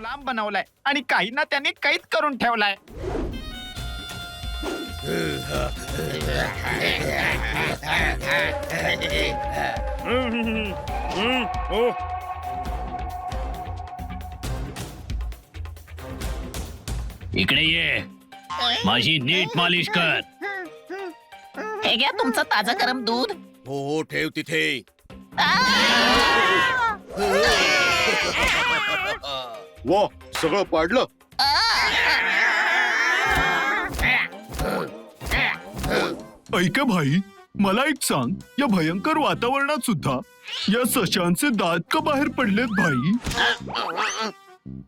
गुलाम बनवलाय आणि काहींना त्यांनी कैद करून ठेवलाय. इकडे ये, माझी नीट मालिश कर. हे घ्या तुमचं ताजं गरम दूध. हो हो ठेव तिथे. वा सगळं पाडलं. ऐक भाई, मला एक सांग, या भयंकर वातावरणात सुद्धा या सशांचे दात का बाहेर पडलेत भाई?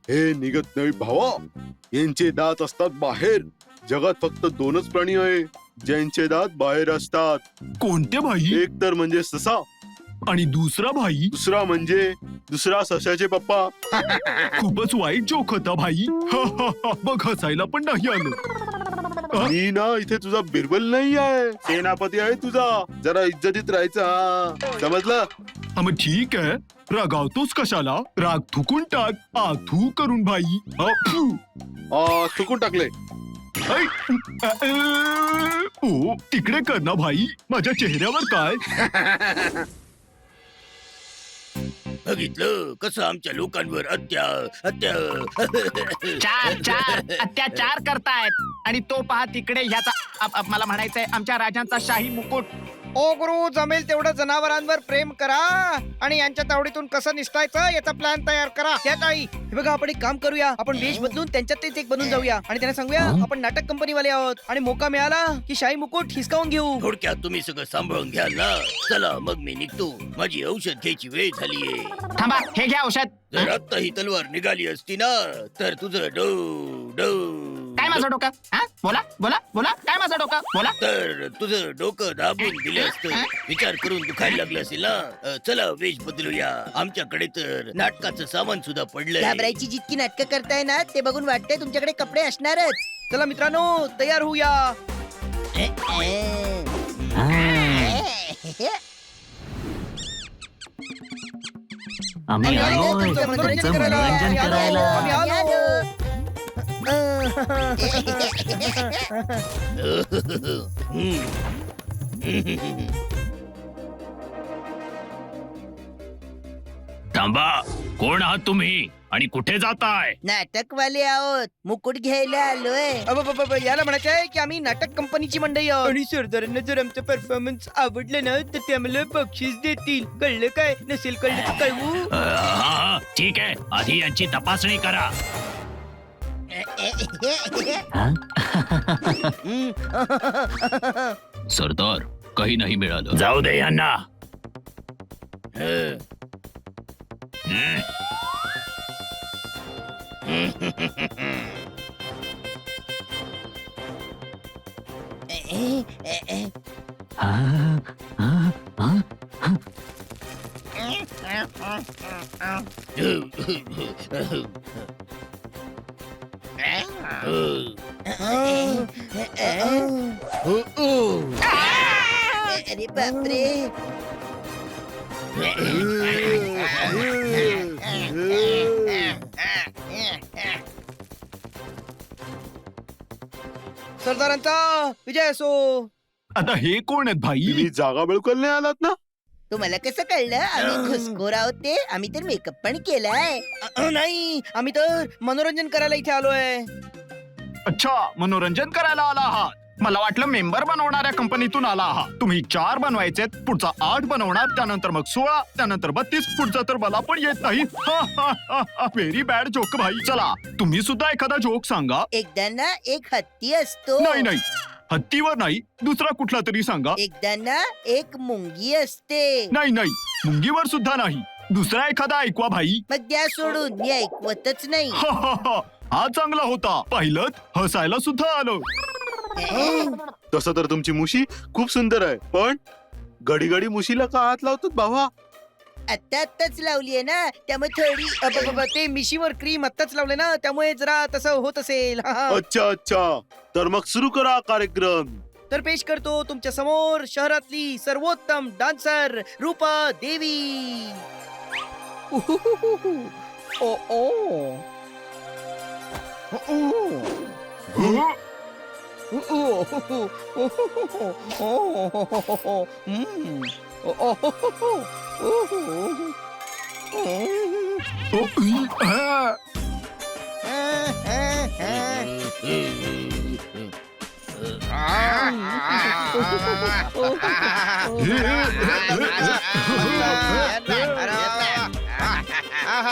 हे निघत नाही भावा, यांचे दात असतात बाहेर. जगात फक्त दोनच प्राणी आहे ज्यांचे दात बाहेर असतात. कोणते भाई? एक तर म्हणजे ससा, आणि दुसरा भाई? दुसरा सशाचे पप्पा. खूपच वाईट जोक होता भाई. बघ, हसायला पण नाही आलं. मी ना इथे तुझा बिरबल नाही आहे, सेनापती आहे तुझा. जरा इज्जतीत राहायचं, हा समजलं? हा मग ठीक आहे, रागावतोस कशाला? राग थुकून टाक, थू करून भाई. फू. थुकून टाकले. ऐ, ओ तिकडे कर ना भाई, माझ्या चेहऱ्यावर काय? बघितलं कसं आमच्या लोकांवर अत्याचार करतायत. आणि तो पहा तिकडे ह्याचा मला म्हणायचंय आमच्या राजांचा शाही मुकुट. ओ गुरु, जमेल तेवढं जनावरांवर प्रेम करा आणि यांच्या तावडीतून कसं निसटायचं याचा प्लॅन तयार करा. त्यात आई, हे बघा, आपण एक काम करूया, आपण वेश बदलून त्यांच्यातच एक बनून जाऊया आणि त्यांना सांगूया आपण नाटक कंपनीवाले आहोत आणि मोका मिळाला की शाही मुकुट हिसकावून घेऊ. थोडक्यात तुम्ही सगळं सांभाळून घ्याल ना. चला मग मी निघतो, माझी औषध घ्यायची वेळ झालीये. थांबा, हे घ्या औषध. जर आत्ता ही तलवार निघाली असती ना तर तुझं डो डो. काय माझं डोकं? बोला बोला बोला, काय माझं डोकं? बोला. तर तुझं डोकं दाबून दिलं असतं. विचार करून दुखायला लागलं असेल ना. चला वेश बदलूया, आमच्याकडे तर नाटकाचं सामान सुद्धा पडलंय. घाबरायची जितकी नाटकं करताय ना ते बघून वाटतंय तुमच्याकडे कपडे असणारच. चला मित्रांनो, तयार होऊया. आम्ही आलोय तुमचं तुमचं मनोरंजन करायला. आम्ही आलो. थांबा, कोण आहात तुम्ही आणि कुठे जाताय? नाटकवाले आहोत, मुकुट घ्यायला आलोय. याला म्हणायचंय की आम्ही नाटक कंपनीची मंडळी आहोत आणि सरदारांना जर आमचं परफॉर्मन्स आवडलं ना तर ते आम्हाला बक्षीस देतील. कळलं काय? नसेल कळलं तर कळवू. हा, ठीक आहे, आधी यांची तपासणी करा. सरदार, काही नाही मिळालं. जाऊ दे यांना. अरे बापरे. सरदारांचा विजय असो. आता हे कोण आहेत भाई? तुम्ही जागा बिळकुल नाही आलात ना. तुम्हाला कसं कळलं? आम्ही घुसखोर आहोत ते. आम्ही तर मेकअप पण केलाय. नाही, आम्ही तर मनोरंजन करायला इथे आलोय. अच्छा, मनोरंजन करायला आला आहात. मला वाटलं मेंबर बनवणाऱ्या कंपनीतून आला आहात. तुम्ही 4 बनवायचे, पुढचा 8 बनवणार, त्यानंतर मग 16, त्यानंतर 32, पुढचा तर मला पण येत नाही. व्हेरी बॅड जोक भाई. चला, तुम्ही सुद्धा एखादा जोक सांगा. एकदा ना एक हत्ती असतो. नाही नाही, हत्तीवर नाही, दुसरा कुठला तरी सांगा. एकदा ना एक मुंगी असते. नाही नाही, मुंगीवर सुद्धा नाही, दुसरा एखादा ऐकवा भाई. मग द्या सोडून, मी ऐकवतच नाही. हा चांगला होता, पाहिलं, हसायला सुद्धा आलं. तसं तर तुमची मुशी खूप सुंदर आहे, पण घडी घडी मुशीला का हात लावतात भावा? आत्ताच लावलीये ना, त्यामुळे थोडी ते मिशीवर क्रीम आत्ताच लावले ना, त्यामुळे जरा तसं होत असेल. अच्छा अच्छा, तर मग सुरू करा कार्यक्रम. तर पेश करतो तुमच्या समोर शहरातली सर्वोत्तम डान्सर रूपा देवी. ओ ओ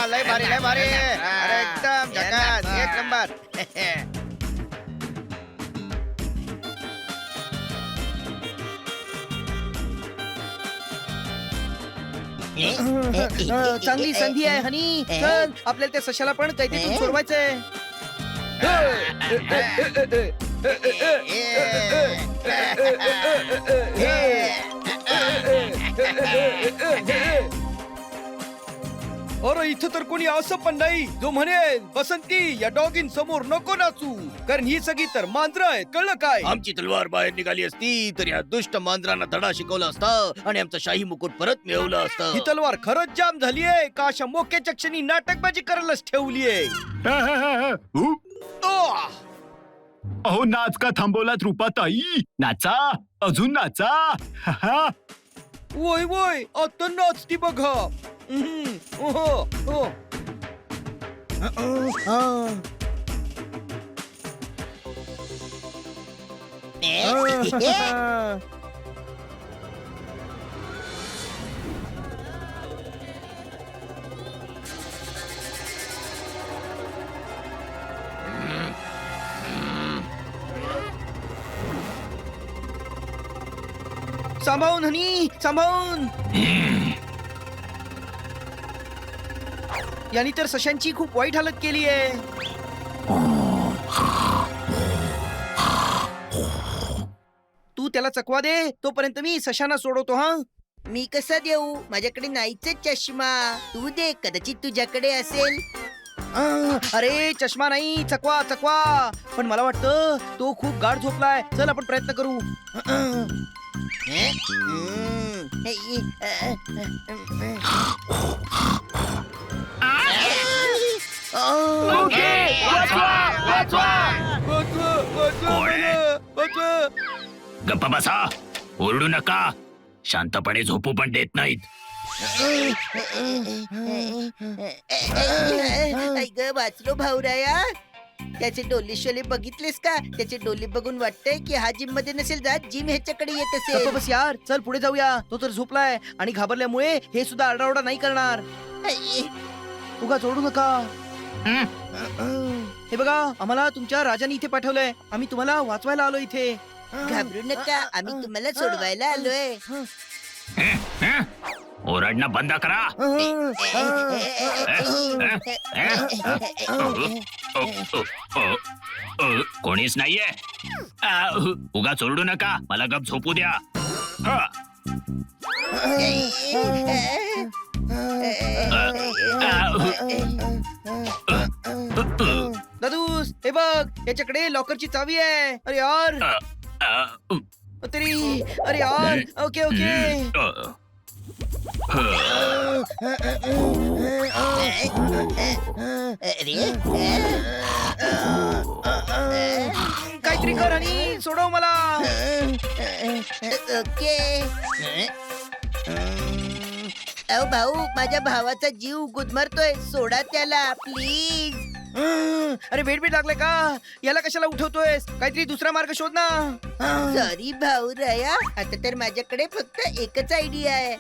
लय भारी लय भारी अरे एकदम झकास एक नंबर चांगली संधी आहे हनी चल आपल्याला त्या सशाला पण कैदेतून सोडवायचंय अरे इथं तर कोणी असं पण नाही जो म्हणेल बसंती या डॉगिन समोर नको नाचू कारण ही सगळी तर मांजरं आहेत कळलं काय आमची तलवार बाहेर निघाली असती तर या दुष्ट मांजरांना धडा शिकवला असता आणि आमचा शाही मुकुट परत मिळवला ही असता तलवार खरंच जाम झालीये का अशा मोक्याच्या क्षणी नाटकबाजी करायलाच ठेवलीये अहो नाच का थांबवलात रूपाताई नाचा अजून नाचा वय वय आता नाचती बघा ओहो हो सांभाळून हनी सांभाळून यांनी तर सशांची खूप वाईट हालत केली आहे तू त्याला चकवा दे तोपर्यंत मी सशांना सोडवतो हा मी कसा देऊ माझ्याकडे नाहीच चष्मा तू दे कदाचित तुझ्याकडे असेल अरे चष्मा नाही चकवा चकवा पण मला वाटतं तो खूप गाढ झोपलाय चल आपण प्रयत्न करू गप्पा बसा ओरडू नका शांतपणे झोपू पण देत नाहीत ऐक वाचलो भाऊराया त्याचे डोले शोले बघितलेस का त्याचे डोले बघून वाटतंय की हा जिम मध्ये नसेल जात जिम ह्याच्याकडे येत गप्प असेल बस यार चल पुढे जाऊया तो तर झोपलाय आणि घाबरल्यामुळे हे सुद्धा आरडाओरडा नाही करणार उगा सोडू नका हे बघा आम्हाला तुमच्या राजाने इथे पाठवलंय आम्ही तुम्हाला वाचवायला आलो इथे घाबरू नका आम्ही तुम्हाला सोडवायला आलोय ओरडणं बंद करा कोणीच नाहीये उगा ओरडू नका मला गप झोपू द्या दादूस हे बघ याच्याकडे लॉकरची चावी आहे अरे यार तरी अरे यार ओके ओके काहीतरी कर आणि सोडव मला ओके अहो भाऊ माझ्या भावाचा जीव गुदमरतोय सोडा त्याला प्लीज अरे वेट बीट लागलाय का याला कशाला उठवतोय काहीतरी दुसरा मार्ग शोध ना सॉरी भाऊ रया आता तर माझ्याकडे फक्त एकच आयडिया आहे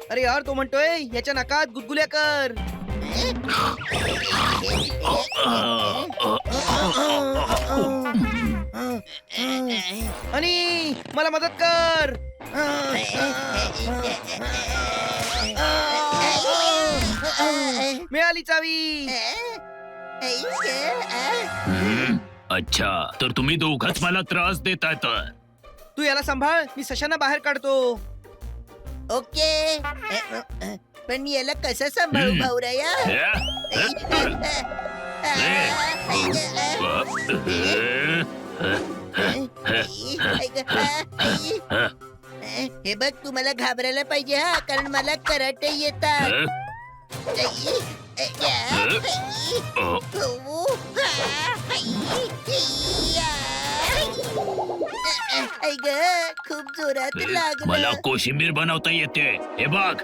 अरे यार तो म्हणतोय याच्या नाकात गुदगुल्या कर आणि मला मदत कर मिळाली चावी अच्छा तर तुम्ही दोघच मला त्रास देताय तर तू याला सांभाळ मी सशांना बाहेर काढतो ओके पण मी याला कसं सांभाळू भाऊराया हे बघ तू मला घाबरायला पाहिजे हा कारण मला कराटे येतात खूप जोरात मला लागलं कोशिंबीर बनवता येते हे बघ.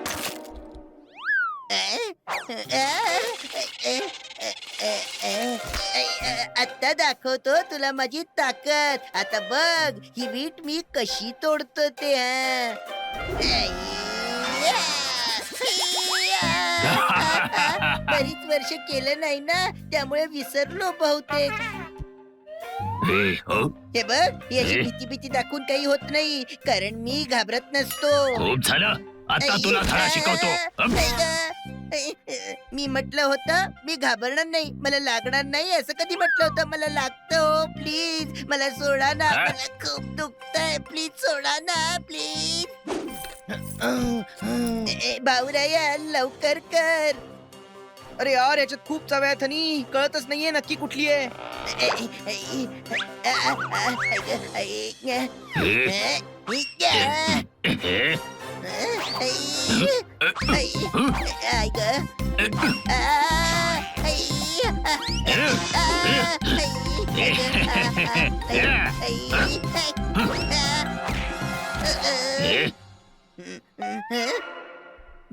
आता दाखवतो तुला माझी ताकद आता बघ ही वीट मी कशी तोडतो ते बरीच वर्ष केलं नाही ना त्यामुळे विसरलो बहुतेक हे, हो, हे बघ याची भीती भीती दाखवून काही होत नाही कारण मी घाबरत नसतो खूप झालं. आता तुला धडा शिकवतो. हं? मी म्हटलं होतं मी घाबरणार नाही मला लागणार नाही असं कधी म्हटलं होतं मला लागतं प्लीज मला सोडा ना हा? मला खूप दुखतंय प्लीज सोडा ना प्लीज भाऊराया लवकर कर अरे यार याच्यात खूप चव्या आहेत हनी कळतच नाहीये नक्की कुठली आहे हे, हे,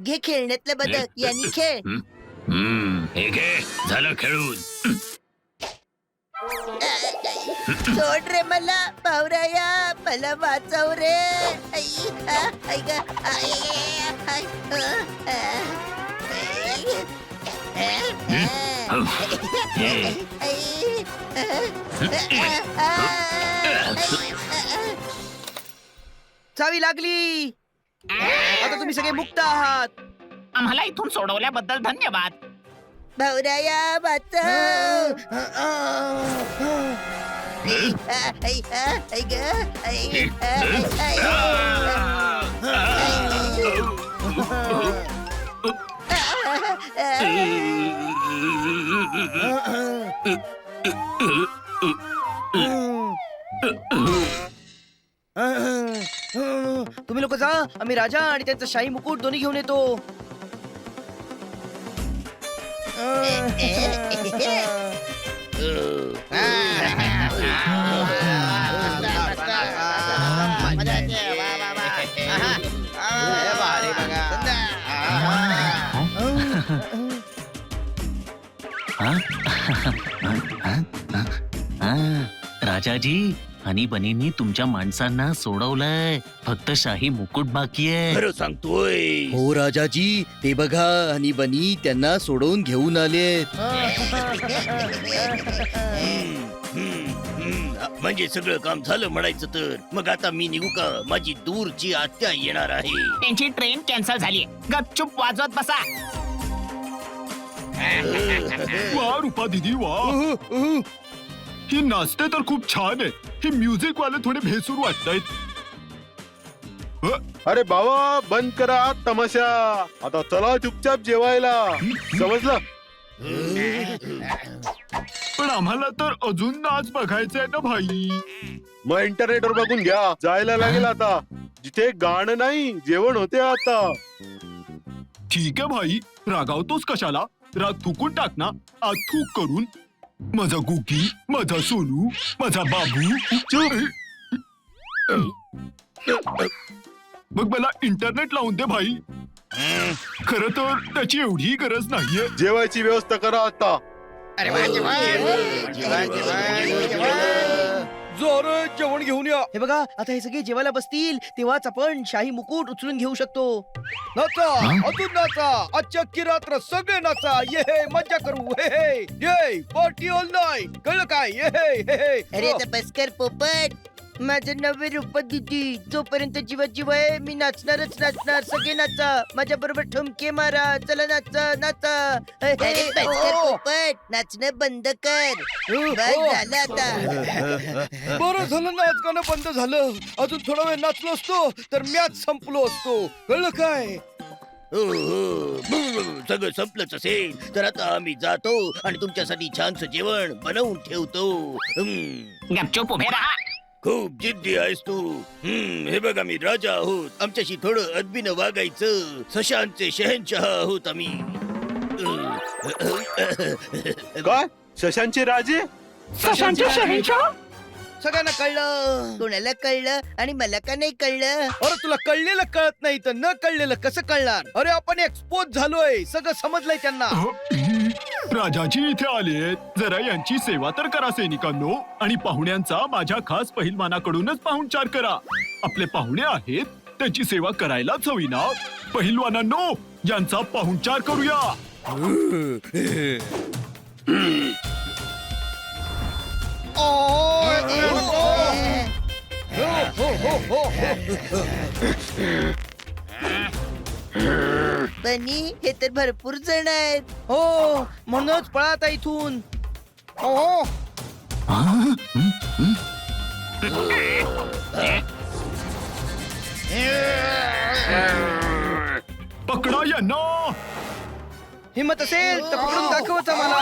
घे खेळण्यातलं बदक यांनी खेळ हे घे झालं खेळून. सोड रे मला पावराया मला वाचव रे चावी लागली आता तुम्ही सगळे मुक्त आहात आम्हाला इथून सोडवल्याबद्दल धन्यवाद. भाऊराया वाचव तुम्ही लोक जा आम्ही राजा आणि त्यांचा शाही मुकुट दोन्ही घेऊन येतो राजाजी हनी बनींनी तुमच्या माणसांना सोडवलंय फक्त शाही मुकुट बाकी आहे. खरं सांगतोय हो राजाजी ते बघा आणि बनी त्यांना सोडवून घेऊन आलेत. म्हणजे सगळं काम झालं म्हणायचं तर मग आता मी निघू का माझी दूरची आत्या येणार आहे. त्यांची ट्रेन कॅन्सल झाली. गपचूप वाजवत बसा. वा रूपा दीदी वा ही नाचते तर खूप छान आहे. हे म्युझिक वाले थोडे भेसूर वाटतायत. अरे बाबा बंद करा तमाशा आता चला चुपचाप जेवायला समजलं. पण आम्हाला तर अजून नाच बघायचंय ना भाई. मग इंटरनेटवर बघून घ्या जायला लागेल आता जिथे गाणं नाही जेवण होते आता. ठीक आहे भाई रागावतोस कशाला. राग थुकून टाक ना आज थूक करून. माझा गुकी माझा सोनू माझा बाबू मग मला इंटरनेट लावून दे भाई. खरं तर त्याची एवढी गरज नाहीये. जेवायची व्यवस्था करा आता. जोरात जेवण घेऊन या. हे बघा आता हे सगळे जेवायला बसतील तेव्हाच आपण शाही मुकुट उचलून घेऊ शकतो. नाचा अजून नाचा आजची अख्खी रात्र सगळे नाचा. ये हे मजा करू. हे हे ये पार्टी ऑल नाईट कळलं काय. ये हे अरे आता बस कर पोपट माझं नवे रूप दिदी. जोपर्यंत जीवात जीव आहे मी नाचणारच नाचणार. सगळे नाचा, माझ्या बरोबर ठुमके मारा. चला नाचा नाचा. पोपट नाचणं बंद कर. बस झालं आता. बरं झालं नाच गाणं बंद झालं. अजून थोडा वेळ नाचलो असतो तर मॅच संपलो असतो. कळलं काय? हो हो सगळं संपलंच असेल तर आता आम्ही जातो आणि तुमच्यासाठी छानस जेवण बनवून ठेवतो. गपचूप उभे राहा. खूप जिद्दी आहेस तू. हे बघ आम्ही राजा आहोत. आमच्याशी थोडं अदबीनं वागायचं. सशांचे शहनशाह आहोत आम्ही. काय शशांचे राजे? सगळ्यांना कळलं. कोणाला कळलं आणि मला का नाही कळलं? अरे तुला कळलेलं कळत नाही तर न कळलेलं कसं कळणार? अरे आपण एक्सपोज झालोय. सगळं समजलंय त्यांना. राजाजी इथे आलेत, जरा यांची सेवा तर करा सैनिकांनो. आणि पाहुण्यांचा माझ्या खास पहिलवानाकडूनच पाहुणचार करा. आपले पाहुणे आहेत, त्याची सेवा करायलाच हवी ना. पहिलवानांनो, यांचा पाहुणचार करूया. बनी हे तर भरपूर जण आहेत. हो म्हणूनच पळा आता इथून. हो पकडा यांना. हिम्मत असेल तर पकडून दाखवच आम्हाला.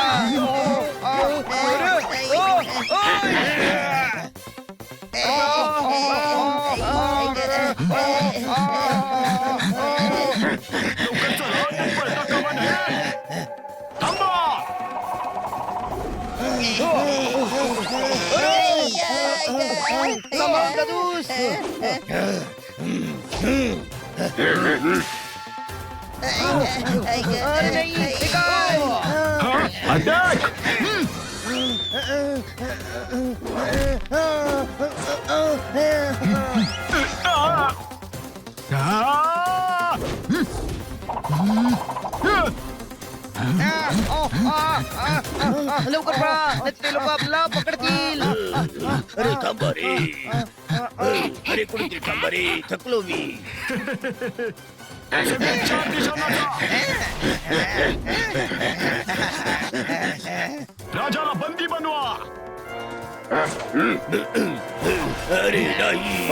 लवकर चला, पळता कामा नये. थांबा. सांभाळून दादूस. अरे नाही, हे काय? अटॅक. लवकर पळा, नाहीतर ते लोक आपला पकडतील. अरे थांबा रे. अरे कुठे थांबा रे. थकलो मी. चार दिशांना जा. राजाला बंदी बनवा. अरे नाही.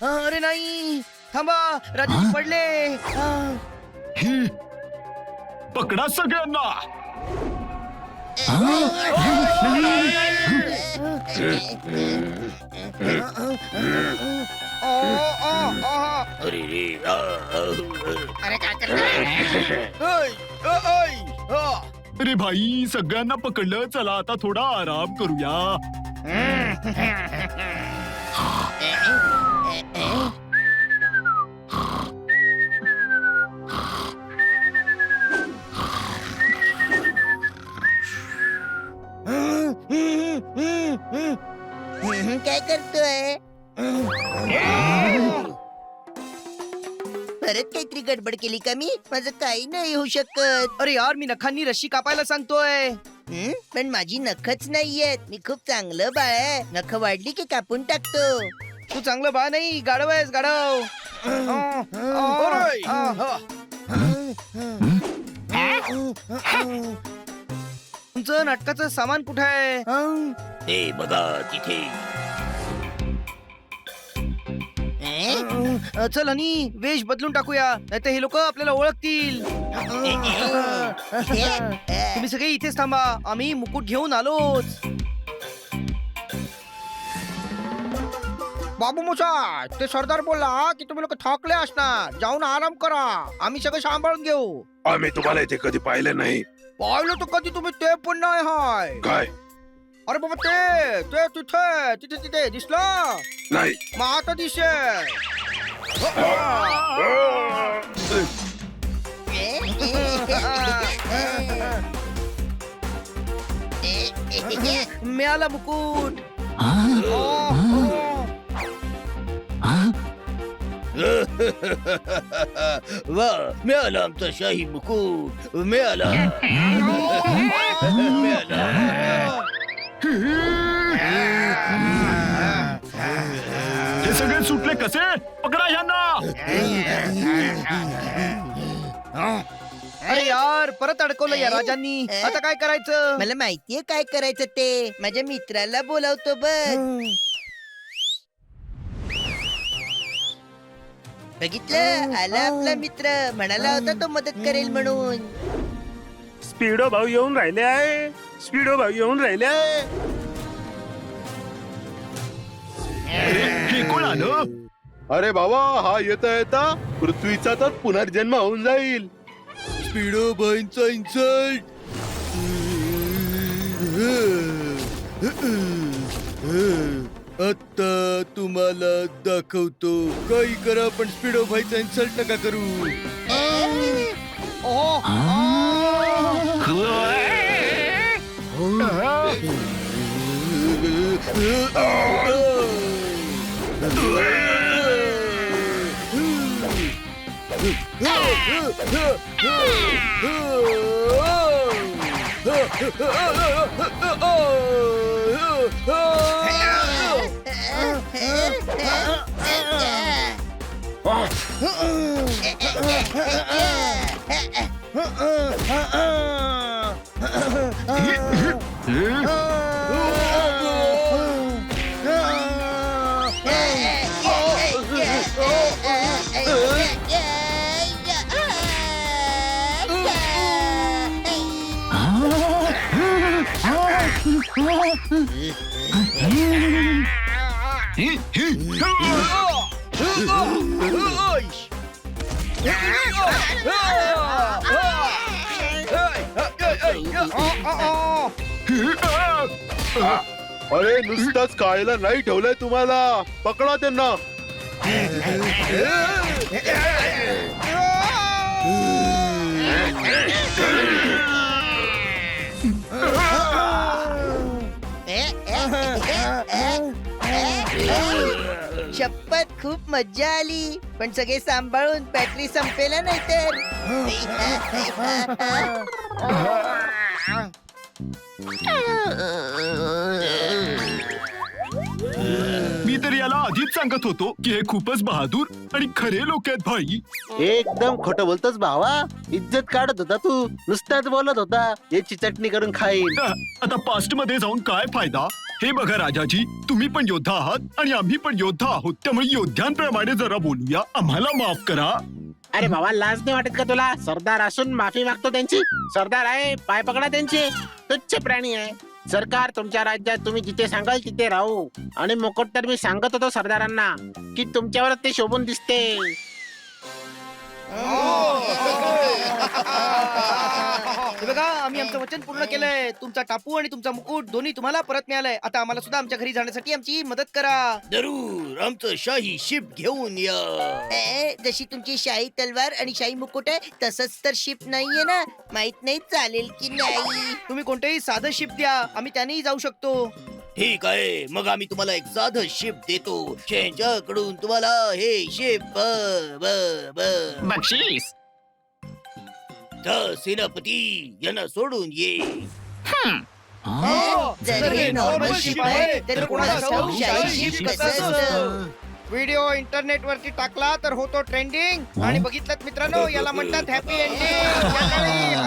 अरे नाही, थांबा. राजाजी पडले. पकडा सगळ्यांना. अरे रे. अरे काय करताय? अरे भाई, सगळ्यांना पकडलं. चला आता थोडा आराम करूया. काय करतोय? परत काहीतरी गडबड केली का मी? माझं काही नाही होऊ शकत. अरे यार, मी नखांनी रशी कापायला सांगतोय. पण माझी नखच नाहीयेत. मी खूप चांगलं बाळ आहे. नख वाढली की कापून टाकतो. तू चांगलं बा नाही, गाढव आहेस गाढव. तुमचं नाटकाचं सामान कुठे आहे? ते बघा तिथे. चल हनी, वेश बदलून टाकूया, नाहीतर हे लोक आपल्याला ओळखतील. तुम्ही सगळे इथेच थांबा, आम्ही मुकुट घेऊन आलोच. बाबू मुसा, ते सरदार बोलला की तुम्ही लोक थकले असणार, जाऊन आराम करा, आम्ही सगळं सांभाळून घेऊ. आम्ही तुम्हाला इथे कधी पाहिलं नाही. पाहिलं तर कधी तुम्ही ते पण नाही हाय. काय? अरे बाबा ते तिथे तिथे तिथे दिसलं नाही. मग आता दिसेल. मिळाला मुकुट. वा, मिळाला आमचा शाही मुकुट. मिळाला. मिळाला. हे सगळे सुटले कसे? पकडा यांना. अरे यार परत अडकवलं या राजांनी. आता काय करायचं? मला माहितीये काय करायचं ते. माझ्या मित्राला बोलावतो बघ. बघितलं, आला आपला मित्र. म्हणाला होता तो मदत करेल म्हणून. स्पीडो भाऊ येऊन राहिले आहे. स्पीडो भाऊ येऊन राहिले आहे. हे कोण आलं? अरे बाबा, हा येता येता पृथ्वीचा तर पुनर्जन्म होऊन जाईल. स्पीडो भाईंचा इन्सल्ट. आता तुम्हाला दाखवतो. काही करा पण स्पीडो भाईचा इन्सल्ट नका करू. अरे नुसतंच खायला नाही ठेवलंय तुम्हाला. पकडा त्यांना. शपथ खूप मज्जा आली. पण सगळे सांभाळून बॅटरी संपेला नाही तर. मी तर याला आधीच सांगत होतो की हे खूपच बहादूर आणि खरे लोक आहेत भाई. एकदम खोटं बोलतोस भावा. इज्जत काढत होता तू. नुसताच बोलत होता याची चटणी करून खाईन. आता पास्ट मध्ये जाऊन काय फायदा? हे बघा राजाजी, तुम्ही पण योद्धा आहात आणि आम्ही पण योद्धा आहोत. त्यामुळे योद्ध्यांप्रमाणे जरा बोलूया. आम्हाला माफ करा. अरे भावा, लाज नाही वाटत का तुला? सरदार असून माफी मागतो त्यांची. सरदार आहे, पाय पकडा त्यांचे. तुच्छ प्राणी आहे. सरकार तुमच्या राज्यात तुम्ही जिथे सांगाल तिथे राहू. आणि मुकुट तर मी सांगत होतो सरदारांना की तुमच्यावर ते शोभून दिसते. हे बघा, आम्ही आमचं वचन पूर्ण केलंय. तुमचा टापू आणि तुमचा मुकुट दोन्ही तुम्हाला परत मिळालंय. आता आम्हाला सुद्धा आमच्या घरी जाण्यासाठी आमची मदत करा. जरूर, आमचं शाही शिप घेऊन या. जशी तुमची शाही तलवार आणि शाही मुकुट आहे तसंच तर शिप नाहीये ना. माहित नाही चालेल की नाही. तुम्ही कोणतेही साधं शिप द्या, आम्ही त्यानेही जाऊ शकतो. ठीक आहे, मग आम्ही तुम्हाला एक साधं शिप देतो. ज्यांच्याकडून तुम्हाला हे शिप बक्षीस. सेनापती यांना सोडून ये. जर हे नॉर्मल शिप आहे तर कोणाला ठाऊक शाही शिप कसं असतं. व्हिडिओ इंटरनेट वरती टाकला तर होतो ट्रेंडिंग. आणि बघितलं मित्रांनो, याला म्हणतात हॅपी एंडिंग.